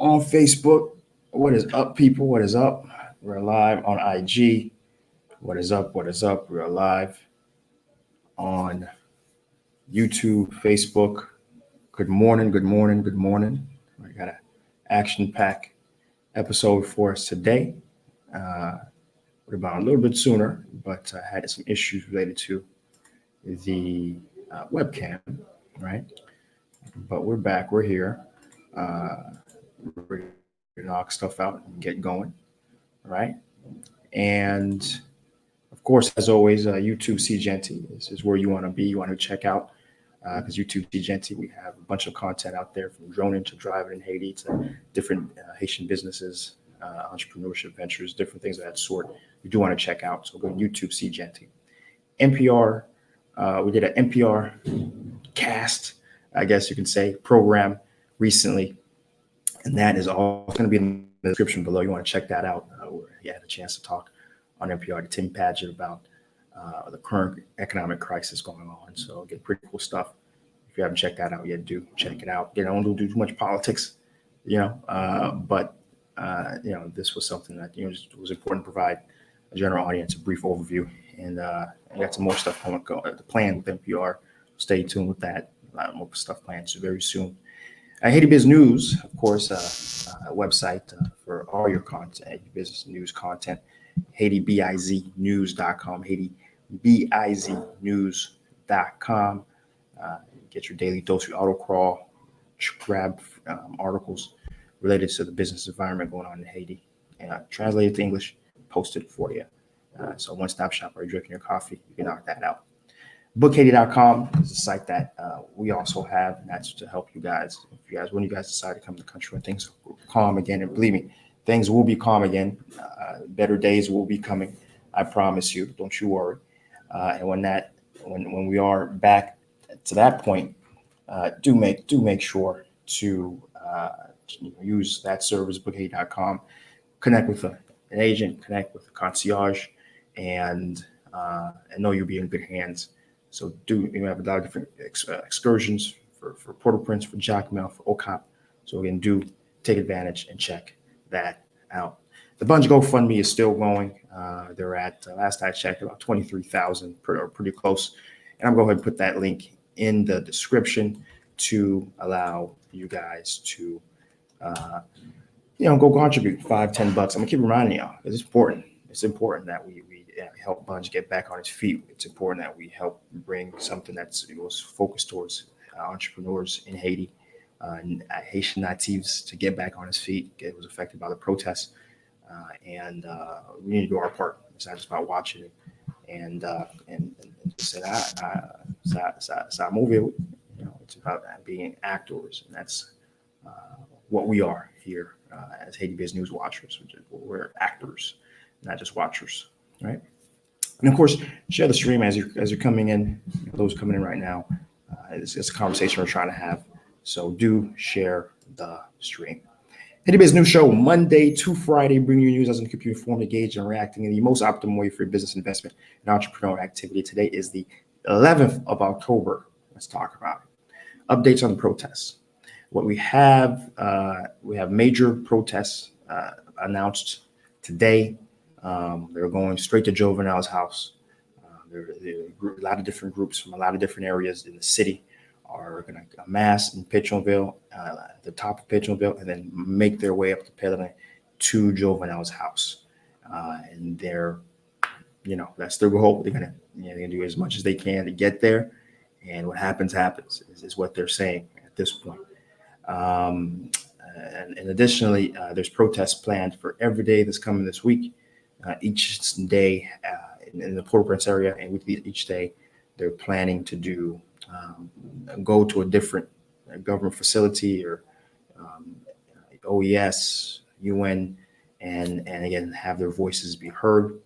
on Facebook. What is up, people? What is up? We're live on IG. What is up? What is up? We're live on YouTube, Facebook. Good morning, good morning, good morning. I got an action pack episode for us today. We're about a little bit sooner, but I had some issues related to the webcam, right? But we're back, we're here. We're ready to knock stuff out and get going, right? And of course, as always, YouTube Seejeanty. This is where you want to be. You want to check out because YouTube Seejeanty, we have a bunch of content out there from droning to driving in Haiti to different Haitian businesses, entrepreneurship ventures, different things of that sort. You do want to check out. So go to YouTube Seejeanty. NPR, we did an NPR cast, I guess you can say, program recently. And that is all going to be in the description below. You want to check that out. You had a chance to talk on NPR to Tim Padgett about the current economic crisis going on. So again, pretty cool stuff. If you haven't checked that out yet, do check it out. Don't do too much politics, but this was something that it was important to provide a general audience a brief overview. And I got some more stuff coming planned with NPR. Stay tuned with that. A lot more stuff planned so very soon. Haiti Biz News, of course, a website for all your content, business news content. HaitiBizNews.com. HaitiBizNews.com. Get your daily dose, your auto crawl, grab articles related to the business environment going on in Haiti, translated to English, posted for you. So one-stop shop. Are you drinking your coffee? You can knock that out. BookHaiti.com is a site that we also have, and that's to help you guys. When you guys decide to come to the country, when things calm again, and believe me, things will be calm again. Better days will be coming. I promise you. Don't you worry. And when we are back to that point, do make sure to use that service, BookHaiti.com. Connect with an agent, connect with a concierge, and know you'll be in good hands. So you have a lot of different excursions for Port-au-Prince, for Jacmel, for Okap. So again, do take advantage and check that out. The Bunch GoFundMe is still going. They're at, last I checked, about 23,000, or pretty close. And I'm going to go ahead and put that link in the description to allow you guys to, go contribute $5-10. I'm going to keep reminding y'all, because it's important. It's important that we help Bunch get back on its feet. It's important that we help bring something that's focused towards entrepreneurs in Haiti, and Haitian natives to get back on his feet. It was affected by the protests, and we need to do our part. It's not just about watching it and just say, "I move it." It's about being actors, and that's what we are here as Haiti Biz News watchers. We're actors, not just watchers, right? And of course, share the stream as you're coming in. Those coming in right now, it's a conversation we're trying to have. So do share the stream. Haiti Biz News Show, Monday to Friday, bringing you news as you keep you informed, engaged, and reacting in the most optimal way for your business investment and entrepreneurial activity. Today is the 11th of October. Let's talk about it. Updates on the protests. What we have major protests announced today. They're going straight to Jovenel's house. There are a lot of different groups from a lot of different areas in the city are going to amass in Pétionville, at the top of Pétionville, and then make their way up the Pellerin to Jovenel's house. And that's their goal. They're gonna do as much as they can to get there, and what happens is what they're saying at this point. And additionally, there's protests planned for every day that's coming this week. Each day in the Port-au-Prince area, and each day they're planning to go to a different government facility or OES, UN, and again have their voices be heard.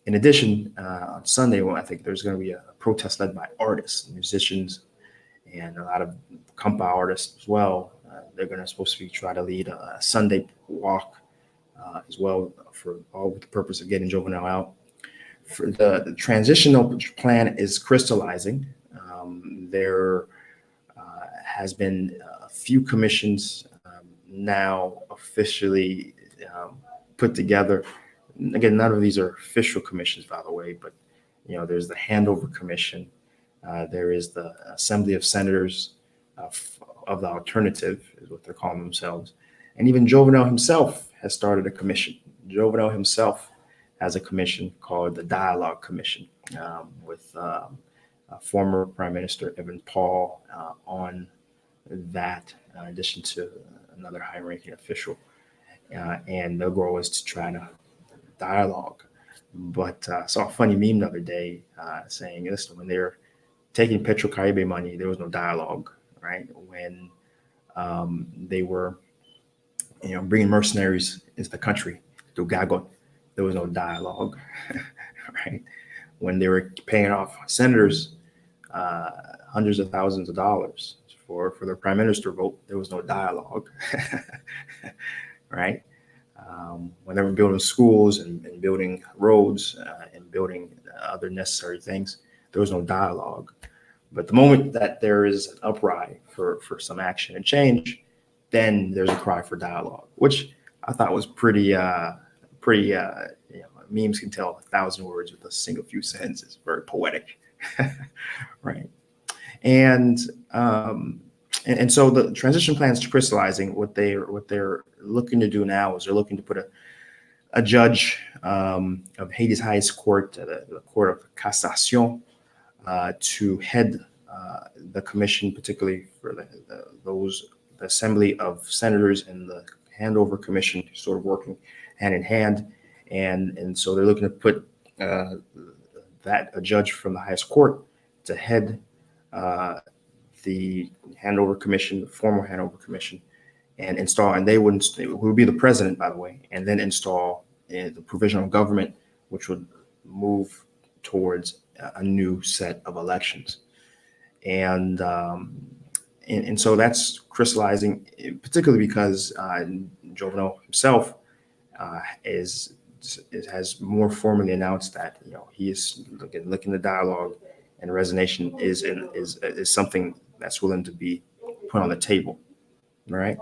In addition, on Sunday, I think there's going to be a protest led by artists, musicians, and a lot of compa artists as well. They're supposed to try to lead a Sunday walk as well, with the purpose of getting Jovenel out. For the transitional plan is crystallizing. There has been a few commissions now officially put together. Again, none of these are official commissions, by the way, but there's the Handover Commission. There is the Assembly of Senators of the Alternative, is what they're calling themselves. And even Jovenel himself has started a commission. Jovenel himself has a commission called the Dialogue Commission with former Prime Minister Evan Paul on that, in addition to another high-ranking official. And the goal is to try to dialogue. But I saw a funny meme the other day saying, listen, when they're taking Petrocaribe money, there was no dialogue, right? When they were, bringing mercenaries into the country through Gagot, there was no dialogue, right? When they were paying off senators hundreds of thousands of dollars for their prime minister vote, there was no dialogue, right? When they were building schools and building roads and building other necessary things, there was no dialogue. But the moment that there is an uprising for some action and change, then there's a cry for dialogue, which I thought was pretty. Memes can tell 1,000 words with a single few sentences. Very poetic, right? And so the transition plan is crystallizing. What they're looking to do now is they're looking to put a judge of Haiti's highest court, the Court of Cassation, to head the commission, particularly for the Assembly of Senators and the Handover Commission, sort of working hand in hand. And so they're looking to put a judge from the highest court to head the Handover Commission, the formal Handover Commission, and install. And who would be the president, by the way, and then install the provisional government, which would move towards a new set of elections. And so that's crystallizing, particularly because Jovenel himself has more formally announced that he is looking at dialogue, and resignation is something that's willing to be put on the table. All right.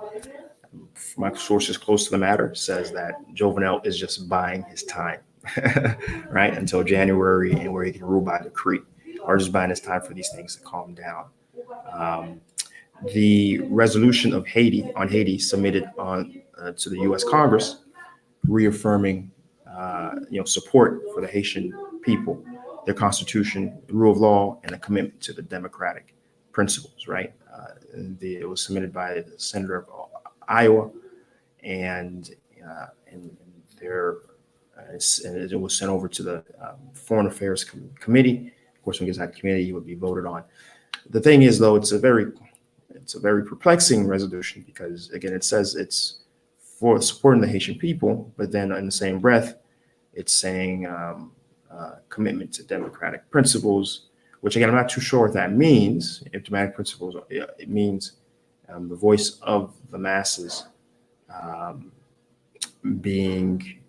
My sources close to the matter says that Jovenel is just buying his time, right, until January, and where he can rule by decree, or just buying his time for these things to calm down. The resolution of Haiti submitted to the U.S. Congress, reaffirming support for the Haitian people, their constitution, the rule of law, and a commitment to the democratic principles. Right. It was submitted by the senator of Iowa, and it was sent over to the Foreign Affairs Committee. Of course, when it gets out of committee, it would be voted on. The thing is, though, it's a very perplexing resolution, because again, it says it's for supporting the Haitian people, but then in the same breath, it's saying commitment to democratic principles, which again, I'm not too sure what that means. If democratic principles, it means the voice of the masses being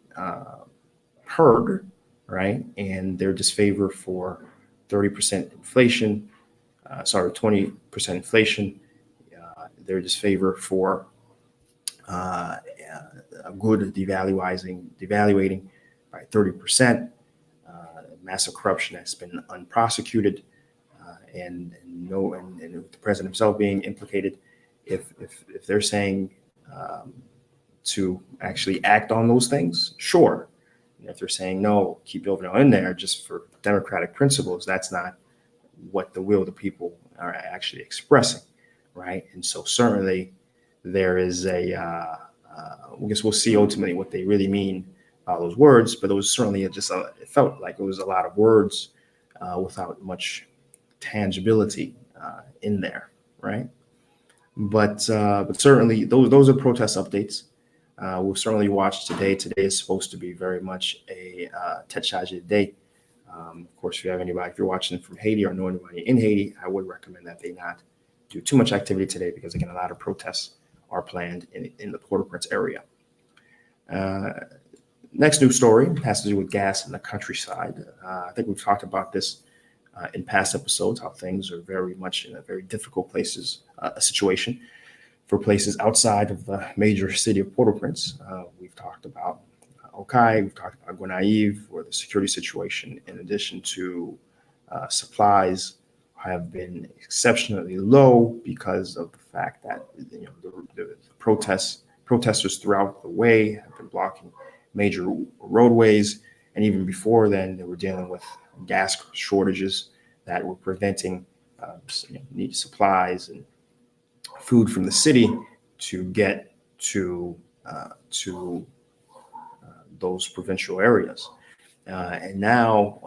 heard, right? And their disfavor for 30% inflation, 20% inflation, their disfavor for good devaluating by 30%, massive corruption that's been unprosecuted, and with the president himself being implicated. If they're saying to actually act on those things, sure. And if they're saying no, keep Jovenel in there just for democratic principles, that's not what the will of the people are actually expressing, right? And so certainly there is I guess we'll see ultimately what they really mean by those words, but it was certainly it felt like it was a lot of words without much tangibility in there, right? But certainly those are protest updates. We'll certainly watch today. Today is supposed to be very much a Tête Chargée day. Of course, if you're watching from Haiti or know anybody in Haiti, I would recommend that they not do too much activity today, because again, a lot of protests are planned in the Port-au-Prince area. Next news story has to do with gas in the countryside. I think we've talked about this in past episodes, how things are very much in a very difficult situation For places outside of the major city of Port-au-Prince, we've talked about Okai, we've talked about Gonaive, where the security situation, in addition to supplies, have been exceptionally low because of the fact that the protesters throughout the way have been blocking major roadways, and even before then, they were dealing with gas shortages that were preventing need supplies and food from the city to get to those provincial areas. And now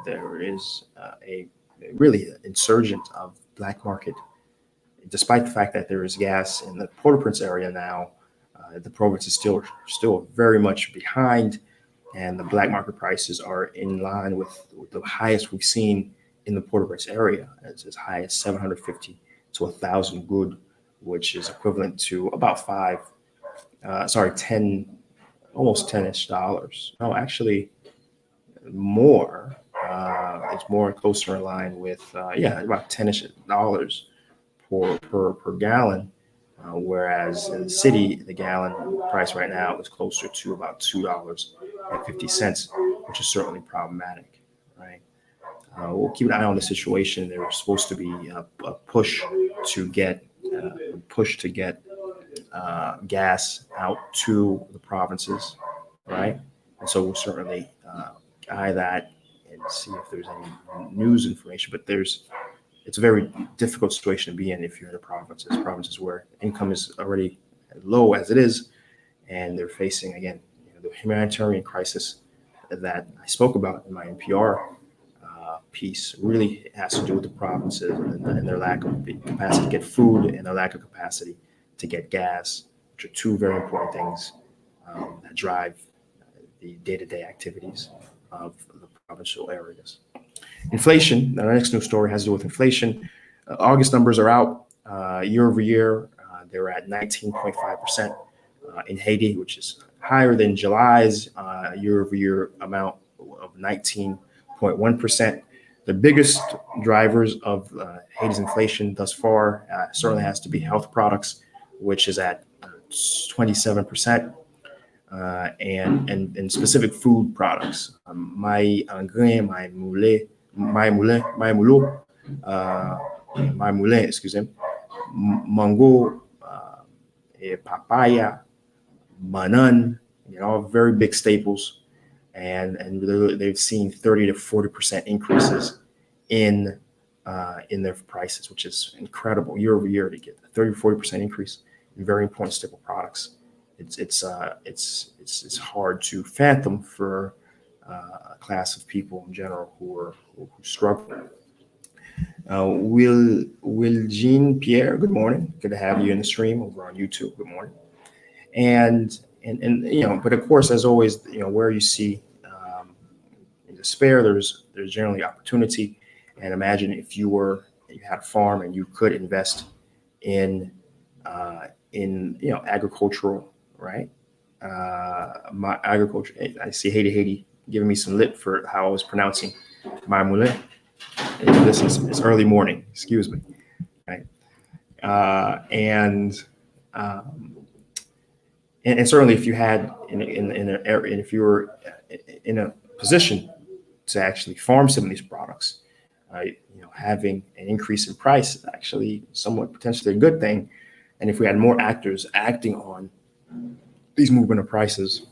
there is a really insurgent of black market. Despite the fact that there is gas in the Port-au-Prince area now, the province is still very much behind, and the black market prices are in line with the highest we've seen in the Port-au-Prince area. It's as high as 750 to 1,000 good, which is equivalent to about 10, almost 10-ish dollars. No, actually more. It's more closer in line with, about 10-ish dollars per gallon. Whereas in the city, the gallon price right now is closer to about $2.50, which is certainly problematic, right? We'll keep an eye on the situation. There's supposed to be a push to get gas out to the provinces, right? And so we'll certainly eye that and see if there's any news information. But it's a very difficult situation to be in if you're in the provinces where income is already low as it is, and they're facing again the humanitarian crisis that I spoke about in my NPR piece. Really has to do with the provinces and their lack of capacity to get food and their lack of capacity to get gas, which are two very important things that drive the day-to-day activities of the provincial areas. Inflation, the next news story has to do with inflation. August numbers are out. Year over year, they're at 19.5% in Haiti, which is higher than July's year over year amount of 19.1%. The biggest drivers of Haiti's inflation thus far certainly has to be health products, which is at 27%. And specific food products, my grain, my moulin, excuse me, mango, papaya, banan, all very big staples, and they've seen 30 to 40% increases in their prices, which is incredible year over year to get a 30 to 40% increase in very important staple products. It's hard to fathom for a class of people in general who struggle. Will Jean Pierre, good morning. Good to have you in the stream over on YouTube. Good morning. And but of course, as always, where you see despair, there's generally opportunity. And imagine if you had a farm and you could invest in agricultural, right? My agriculture. I see Haiti giving me some lip for how I was pronouncing my moulin. It's early morning. Excuse me. Right. And certainly, if you had if you were in a position to actually farm some of these products, having an increase in price is actually somewhat potentially a good thing. And if we had more actors acting on these movement of prices,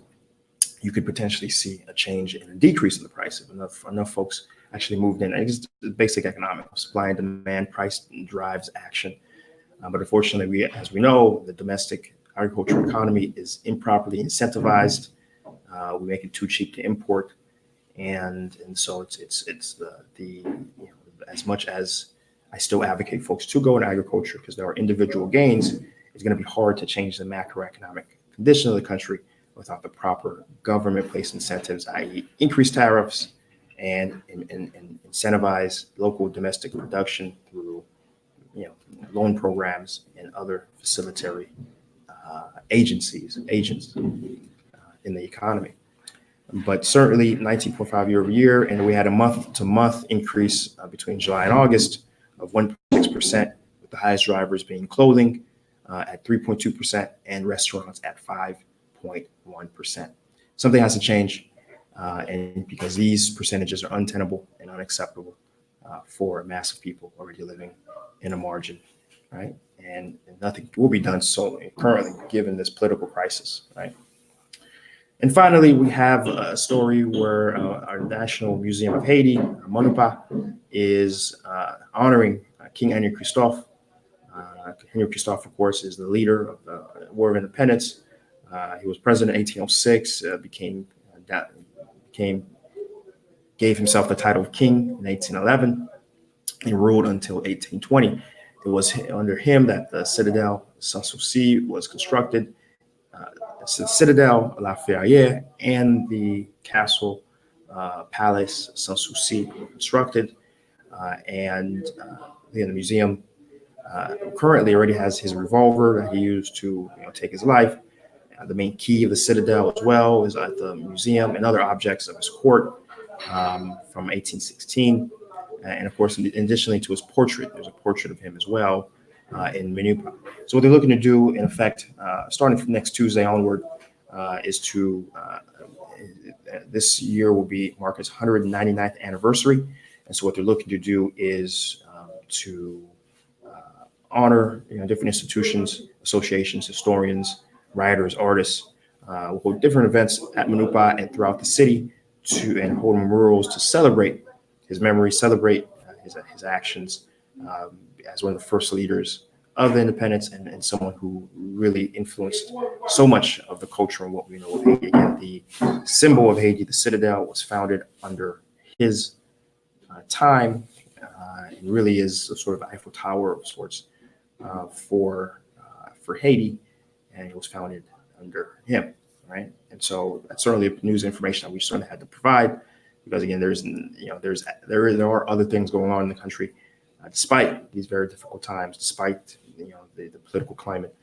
you could potentially see a change in a decrease in the price if enough folks actually moved in. It's basic economics, supply and demand, price drives action. But unfortunately, as we know, the domestic agricultural economy is improperly incentivized. We make it too cheap to import, and so it's as much as I still advocate folks to go in agriculture because there are individual gains, it's going to be hard to change the macroeconomic condition of the country without the proper government-placed incentives, i.e., increased tariffs and incentivize local domestic production through loan programs and other facilitatory agents in the economy. But certainly 19.5 year over year, and we had a month-to-month increase between July and August of 1.6%, with the highest drivers being clothing, at 3.2% and restaurants at 5.1%. Something has to change, and because these percentages are untenable and unacceptable for massive people already living in a margin, right? And nothing will be done so currently given this political crisis, right? And finally, we have a story where our National Museum of Haiti, MUPANAH, is honoring King Henry Christope. Henry Christope, of course, is the leader of the War of Independence. He was president in 1806, gave himself the title of king in 1811, and ruled until 1820. It was under him that the Citadel Sans-Souci was constructed. The Citadel La Ferrière and the Castle Palace Sans-Souci were constructed, and the museum currently already has his revolver that he used to take his life. The main key of the Citadel as well is at the museum, and other objects of his court from 1816. And of course, additionally to his portrait, there's a portrait of him as well in MUPANAH. So what they're looking to do, in effect, starting from next Tuesday onward, is to this year will be mark its 199th anniversary. And so what they're looking to do is to honor different institutions, associations, historians, writers, artists, we'll hold different events at MUPANAH and throughout the city and hold memorials to celebrate his memory, celebrate his actions as one of the first leaders of the independence, and someone who really influenced so much of the culture and what we know of Haiti. Again, the symbol of Haiti, the Citadel, was founded under his time, and really is a sort of Eiffel Tower of sorts for Haiti, and it was founded under him, right? And so that's certainly news information that we certainly had to provide, because again, there are other things going on in the country, despite these very difficult times, despite the political climate.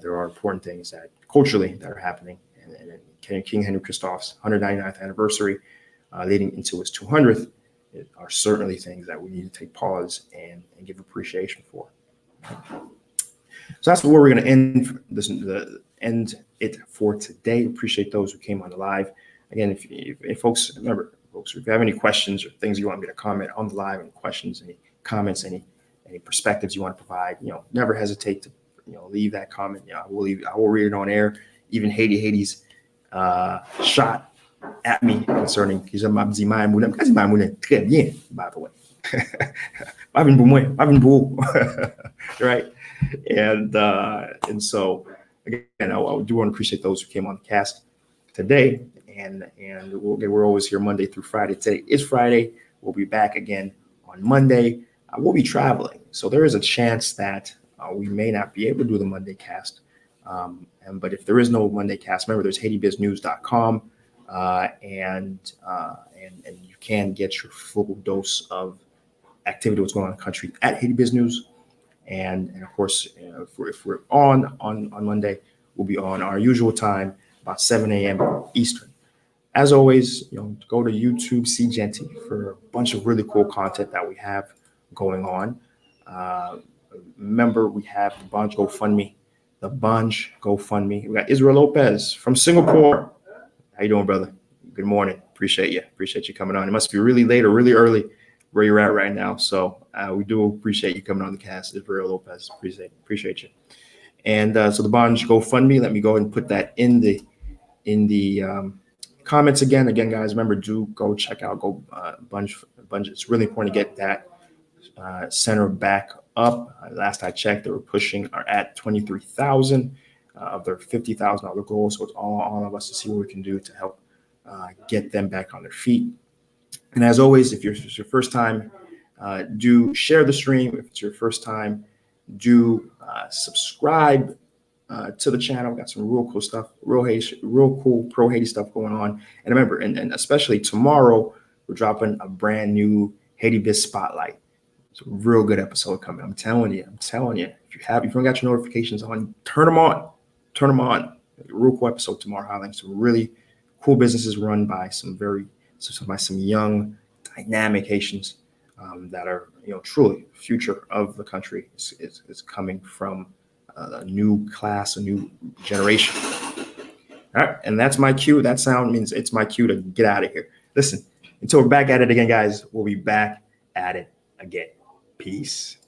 There are important things that culturally that are happening, and King Henry Christope's 199th anniversary, leading into his 200th, are certainly things that we need to take pause and give appreciation for. So that's where we're going to end it for today. Appreciate those who came on the live. Again, if folks, remember, folks, if you have any questions or things you want me to comment on the live, any questions, any comments, any perspectives you want to provide, never hesitate to leave that comment. I will read it on air. Even Haiti's shot at me concerning by the way. Right? And so again, I do want to appreciate those who came on the cast today, and we're always here Monday through Friday. Today is Friday. We'll be back again on Monday. We'll be traveling, so there is a chance that we may not be able to do the Monday cast. But if there is no Monday cast, remember there's HaitiBizNews.com, and you can get your full dose of activity, what's going on in the country at Haiti Biz News. And of course, if we're on Monday, we'll be on our usual time, about 7 a.m. Eastern. As always, go to YouTube Seejeanty for a bunch of really cool content that we have going on. Remember, we have the Bunch GoFundMe. We got Israel Lopez from Singapore. How you doing, brother? Good morning. Appreciate you coming on. It must be really late or really early where you're at right now. So we do appreciate you coming on the cast, Israel Lopez. Appreciate you. And so the Bunch GoFundMe, let me go ahead and put that in the comments again. Again, guys, remember, do go check out Bunch. It's really important to get that center back up. Last I checked, they were at 23,000 of their $50,000 goal. So it's all of us to see what we can do to help get them back on their feet. And as always, if it's your first time, do share the stream. If it's your first time, do subscribe to the channel. We've got some real cool stuff, real cool pro Haiti stuff going on. And remember, and especially tomorrow, we're dropping a brand new Haiti Biz Spotlight. It's a real good episode coming. I'm telling you. If you haven't got your notifications on, turn them on. A real cool episode tomorrow, highlighting some really cool businesses run by some young, dynamic Haitians that are truly the future of the country is coming from a new class, a new generation. All right, and that's my cue. That sound means it's my cue to get out of here. Listen, until we're back at it again, guys, we'll be back at it again. Peace.